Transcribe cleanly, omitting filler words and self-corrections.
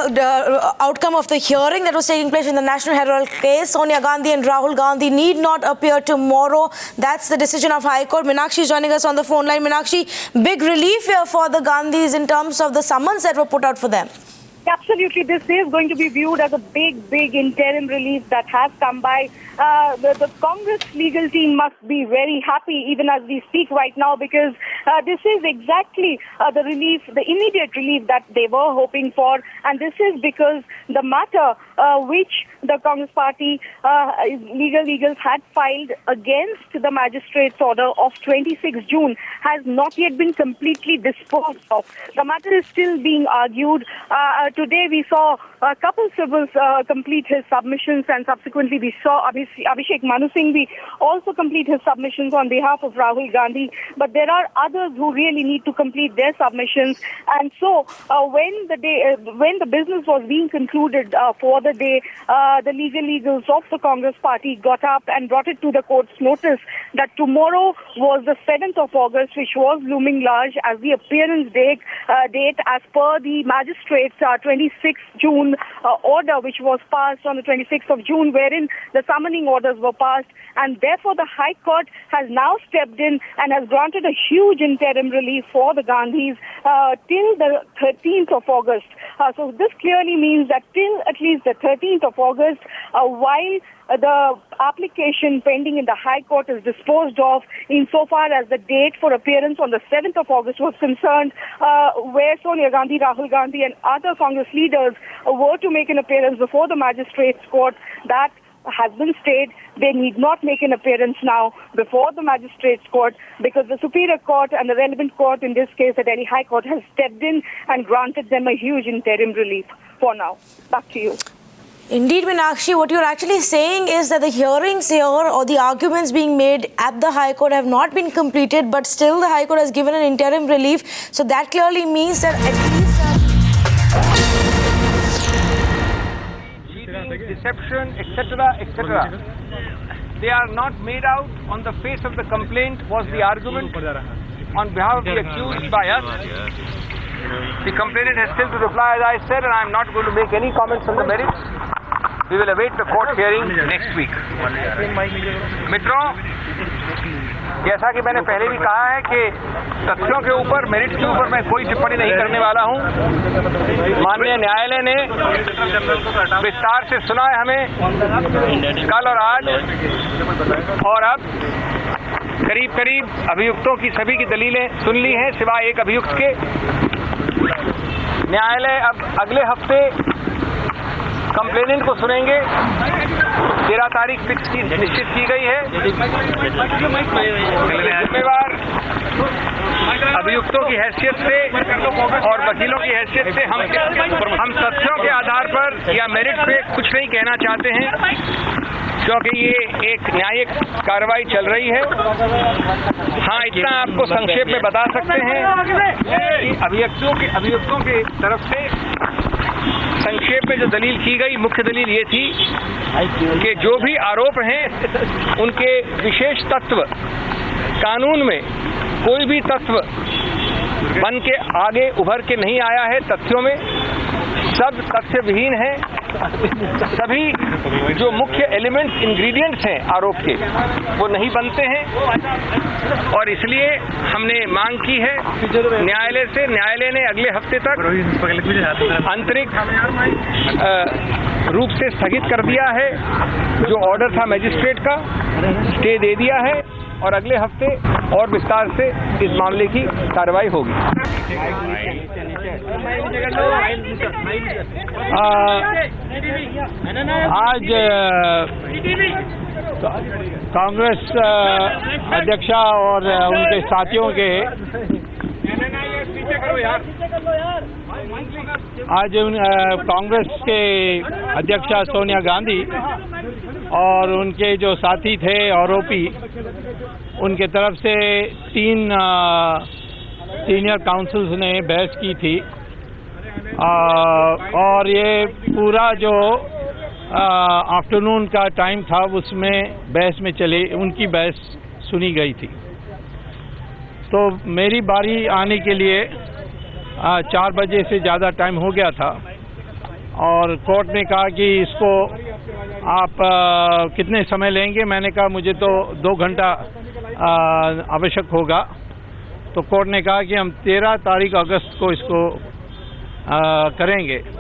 the outcome of the hearing that was taking place in the National Herald case. Sonia Gandhi and Rahul Gandhi need not appear tomorrow. That's the decision of High Court. Meenakshi is joining us on the phone line. Meenakshi, big relief here for the Gandhis in terms of the summons that were put out for them. Absolutely, this is going to be viewed as a big interim relief that has come by. The Congress legal team must be very happy even as we speak right now, because this is exactly the relief, the immediate relief that they were hoping for, and this is because the matter which the Congress party legals had filed against the magistrate's order of 26 June has not yet been completely disposed of. The matter is still being argued. Today we saw Kapil Sibal complete his submissions, and subsequently we saw Abhishek Manu Singhvi also complete his submissions on behalf of Rahul Gandhi. But there are others who really need to complete their submissions, and so when the business was being concluded for the day, the legals of the Congress party got up and brought it to the court's notice that tomorrow was the 7th of August, which was looming large as the appearance date as per the magistrate's 26th June order, which was passed on the 26th of June, wherein the summoning orders were passed, and therefore the High Court has now stepped in and has granted a huge interim relief for the Gandhis till the 13th of August. So this clearly means that till at least the 13th of August, while the application pending in the High Court is disposed of insofar as the date for appearance on the 7th of August was concerned, where Sonia Gandhi, Rahul Gandhi and other Congress leaders were to make an appearance before the magistrate's court, that has been stayed. They need not make an appearance now before the magistrate's court, because the Superior Court and the relevant court, in this case the Delhi High Court, has stepped in and granted them a huge interim relief for now. Back to you. Indeed, Meenakshi, what you're actually saying is that the hearings here or the arguments being made at the High Court have not been completed, but still the High Court has given an interim relief. So that clearly means that at least... deception, etc. They are not made out on the face of the complaint, was the argument on behalf of the accused by us. The complainant has still to reply, as I said, and I am not going to make any comments on the merits. We will await the court hearing next week. मित्रों, जैसा कि मैंने पहले भी कहा है कि तथ्यों के ऊपर, मेरिट्स के ऊपर मैं कोई टिप्पणी नहीं करने वाला हूं। माननीय न्यायालय ने विस्तार से सुना है हमें कल और आज, और अब करीब अभियुक्तों की सभी की दलीलें सुन ली हैं सिवाय एक अभियुक्त के। न्यायालय अब अगले हफ्ते कंप्लेनेंट को सुनेंगे। 13 तारीख निश्चित की गई है। जिम्मेवार अभियुक्तों की हैसियत से और वकीलों की हैसियत से हम तथ्यों के आधार पर या मेरिट पे कुछ नहीं कहना चाहते हैं, क्योंकि ये एक न्यायिक कार्रवाई चल रही है। हाँ, इतना आपको संक्षेप में बता सकते हैं कि अभियुक्तों की तरफ से संक्षेप में जो दलील की गई, मुख्य दलील ये थी कि जो भी आरोप हैं उनके विशेष तत्व, कानून में कोई भी तत्व बन के आगे उभर के नहीं आया है। तथ्यों में सब तथ्य विहीन है। सभी जो मुख्य एलिमेंट्स, इंग्रेडिएंट्स हैं आरोप के, वो नहीं बनते हैं, और इसलिए हमने मांग की है न्यायालय से। न्यायालय ने अगले हफ्ते तक आंतरिक रूप से स्थगित कर दिया है जो ऑर्डर था मैजिस्ट्रेट का, स्टे दे दिया है, और अगले हफ्ते और विस्तार से इस मामले की कार्रवाई होगी। आज कांग्रेस अध्यक्षा और उनके साथियों के आज कांग्रेस के अध्यक्षा सोनिया गांधी और उनके जो साथी थे आरोपी, उनके तरफ से 3 सीनियर काउंसिल्स ने बहस की थी, और ये पूरा जो आफ्टरनून का टाइम था उसमें बहस में उनकी बहस सुनी गई थी। तो मेरी बारी आने के लिए 4 बजे से ज़्यादा टाइम हो गया था, और कोर्ट ने कहा कि इसको आप कितने समय लेंगे। मैंने कहा मुझे तो 2 घंटा आवश्यक होगा। तो कोर्ट ने कहा कि हम 13 तारीख अगस्त को इसको करेंगे।